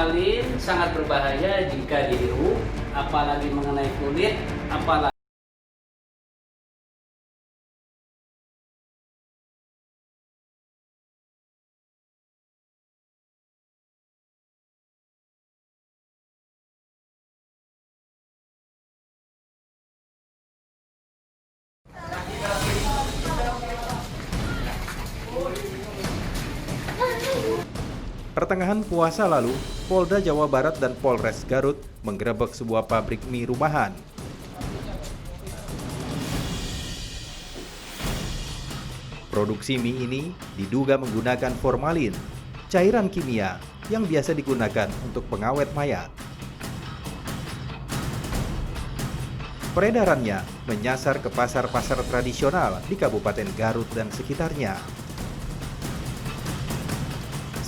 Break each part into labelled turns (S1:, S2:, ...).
S1: Formalin sangat berbahaya jika dihirup, apalagi mengenai kulit, apalagi
S2: Pertengahan puasa lalu, Polda Jawa Barat dan Polres Garut menggerebek sebuah pabrik mie rumahan. Produksi mie ini diduga menggunakan formalin, cairan kimia yang biasa digunakan untuk pengawet mayat. Peredarannya menyasar ke pasar-pasar tradisional di Kabupaten Garut dan sekitarnya.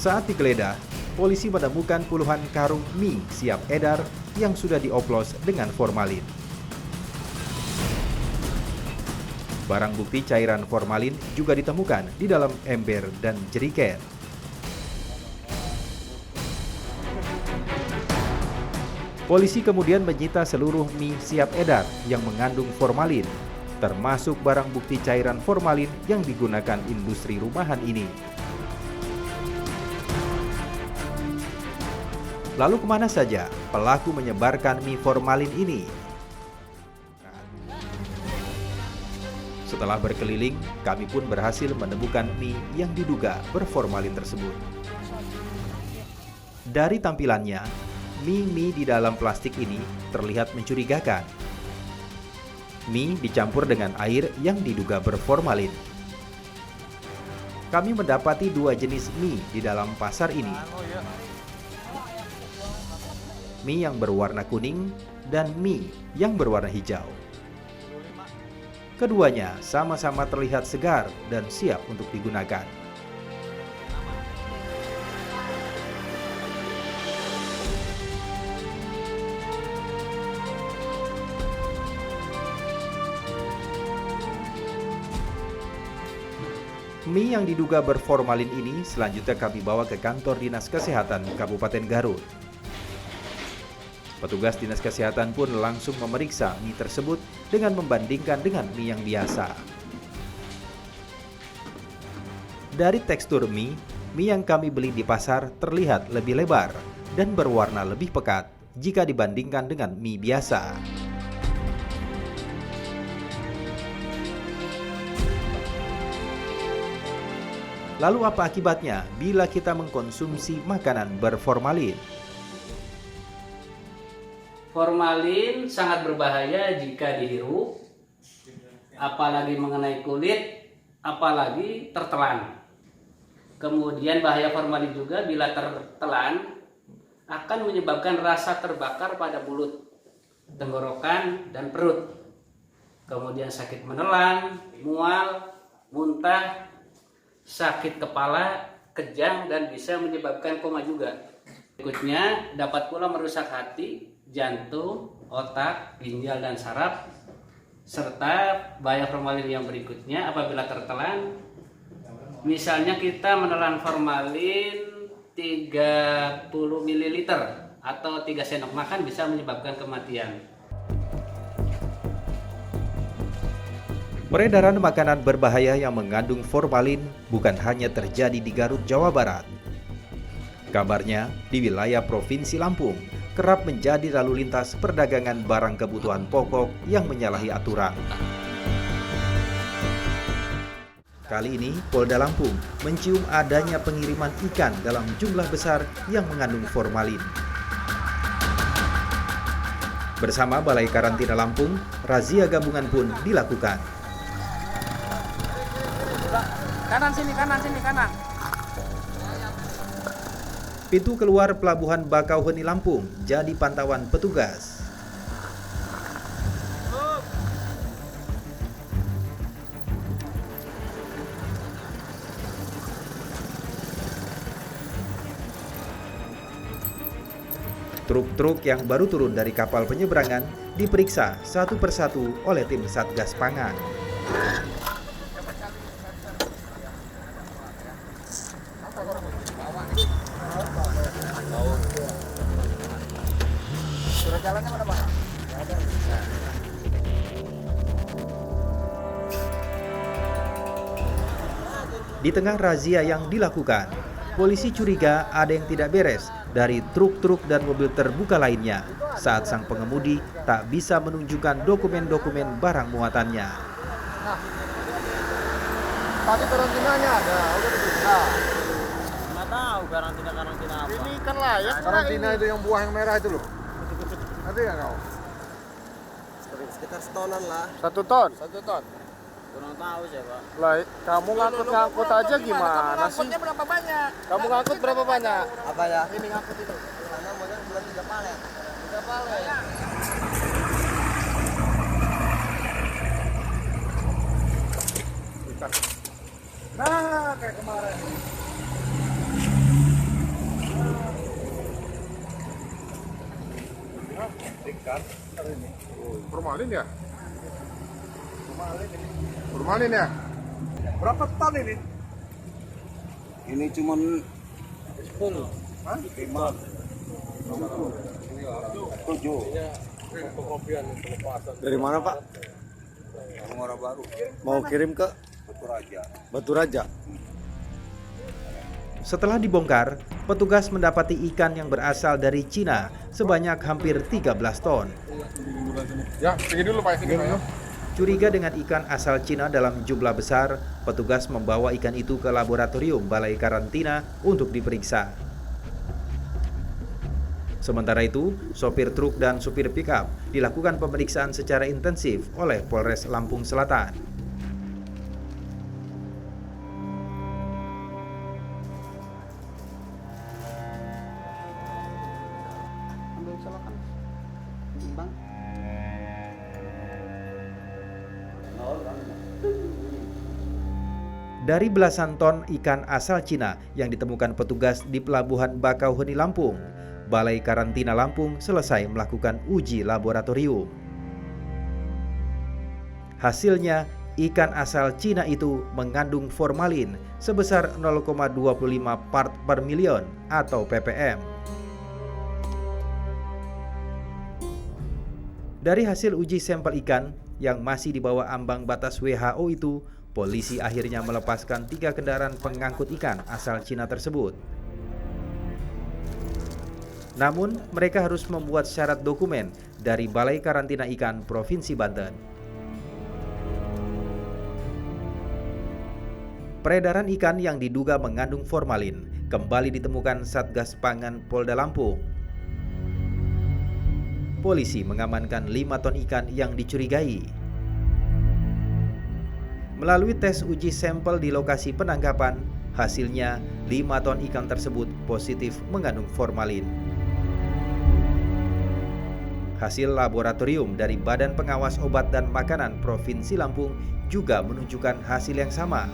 S2: Saat digeledah, polisi menemukan puluhan karung mie siap edar yang sudah dioplos dengan formalin. Barang bukti cairan formalin juga ditemukan di dalam ember dan jerigen. Polisi kemudian menyita seluruh mie siap edar yang mengandung formalin, termasuk barang bukti cairan formalin yang digunakan industri rumahan ini. Lalu kemana saja pelaku menyebarkan mie formalin ini? Setelah berkeliling, kami pun berhasil menemukan mie yang diduga berformalin tersebut. Dari tampilannya, mie di dalam plastik ini terlihat mencurigakan. Mie dicampur dengan air yang diduga berformalin. Kami mendapati dua jenis mie di dalam pasar ini. Mie yang berwarna kuning dan mie yang berwarna hijau. Keduanya sama-sama terlihat segar dan siap untuk digunakan. Mie yang diduga berformalin ini selanjutnya kami bawa ke kantor Dinas Kesehatan Kabupaten Garut. Petugas Dinas Kesehatan pun langsung memeriksa mie tersebut dengan membandingkan dengan mie yang biasa. Dari tekstur mie yang kami beli di pasar terlihat lebih lebar dan berwarna lebih pekat jika dibandingkan dengan mie biasa. Lalu apa akibatnya bila kita mengkonsumsi makanan berformalin?
S1: formalin sangat berbahaya jika dihirup, apalagi mengenai kulit, apalagi tertelan. Kemudian bahaya formalin juga bila tertelan akan menyebabkan rasa terbakar pada mulut, tenggorokan, dan perut. Kemudian sakit menelan, mual, muntah, sakit kepala, kejang, dan bisa menyebabkan koma juga. Berikutnya dapat pula merusak hati, jantung, otak, ginjal, dan saraf. Serta bahaya formalin yang berikutnya apabila tertelan, misalnya kita menelan formalin 30 ml atau 3 sendok makan bisa menyebabkan kematian.
S2: Peredaran makanan berbahaya yang mengandung formalin bukan hanya terjadi di Garut, Jawa Barat. Kabarnya, di wilayah Provinsi Lampung, kerap menjadi lalu lintas perdagangan barang kebutuhan pokok yang menyalahi aturan. Kali ini, Polda Lampung mencium adanya pengiriman ikan dalam jumlah besar yang mengandung formalin. Bersama Balai Karantina Lampung, razia gabungan pun dilakukan.
S3: Kanan sini, kanan.
S2: Pintu keluar Pelabuhan Bakauheni Lampung jadi pantauan petugas. Truk-truk yang baru turun dari kapal penyeberangan diperiksa satu persatu oleh tim Satgas Pangan.
S3: jalannya mana Pak?
S2: Di tengah razia yang dilakukan, polisi curiga ada yang tidak beres dari truk-truk dan mobil terbuka lainnya saat sang pengemudi tak bisa menunjukkan dokumen-dokumen barang muatannya.
S3: Tadi karantinanya ada, udah diperiksa.
S4: Nggak tahu karantina apa.
S3: Ini kan layak. Karantina itu yang buah yang merah itu loh. Ada nggak kau?
S4: Sekitar setonan lah.
S3: 1 ton.
S4: 1 ton. Kurang tahu saya Pak.
S3: Lah, kamu ngangkut aja gimana sih?
S4: Ngangkutnya berapa banyak?
S3: Kamu ngangkut berapa banyak?
S4: Apa ya?
S3: Ini ngangkut itu.
S4: Sana modal bulan 3 palet.
S3: 3 palet. Nah, kayak kemarin. Ikan. Formalin ya? Formalin ya? Berapa ton ini?
S4: Ini cuman 10.
S3: Hah?
S4: 5. 7.
S3: Dari mana Pak?
S4: Muara Baru.
S3: Mau kirim ke
S4: Baturaja.
S3: Batu Raja.
S2: Setelah dibongkar, petugas mendapati ikan yang berasal dari Cina sebanyak hampir 13 ton.
S3: Ya, pergi dulu Pak, sini Pak ya.
S2: Curiga dengan ikan asal Cina dalam jumlah besar, petugas membawa ikan itu ke laboratorium Balai Karantina untuk diperiksa. Sementara itu, sopir truk dan supir pickup dilakukan pemeriksaan secara intensif oleh Polres Lampung Selatan.
S4: Ambil solokan. Timbang.
S2: Dari belasan ton ikan asal Cina yang ditemukan petugas di Pelabuhan Bakauheni Lampung, Balai Karantina Lampung selesai melakukan uji laboratorium. Hasilnya, ikan asal Cina itu mengandung formalin sebesar 0,25 part per million atau ppm. Dari hasil uji sampel ikan yang masih di bawah ambang batas WHO itu, polisi akhirnya melepaskan 3 kendaraan pengangkut ikan asal Cina tersebut. Namun, mereka harus membuat syarat dokumen dari Balai Karantina Ikan Provinsi Banten. Peredaran ikan yang diduga mengandung formalin kembali ditemukan Satgas Pangan Polda Lampung. Polisi mengamankan 5 ton ikan yang dicurigai. Melalui tes uji sampel di lokasi penangkapan, hasilnya 5 ton ikan tersebut positif mengandung formalin. Hasil laboratorium dari Badan Pengawas Obat dan Makanan Provinsi Lampung juga menunjukkan hasil yang sama.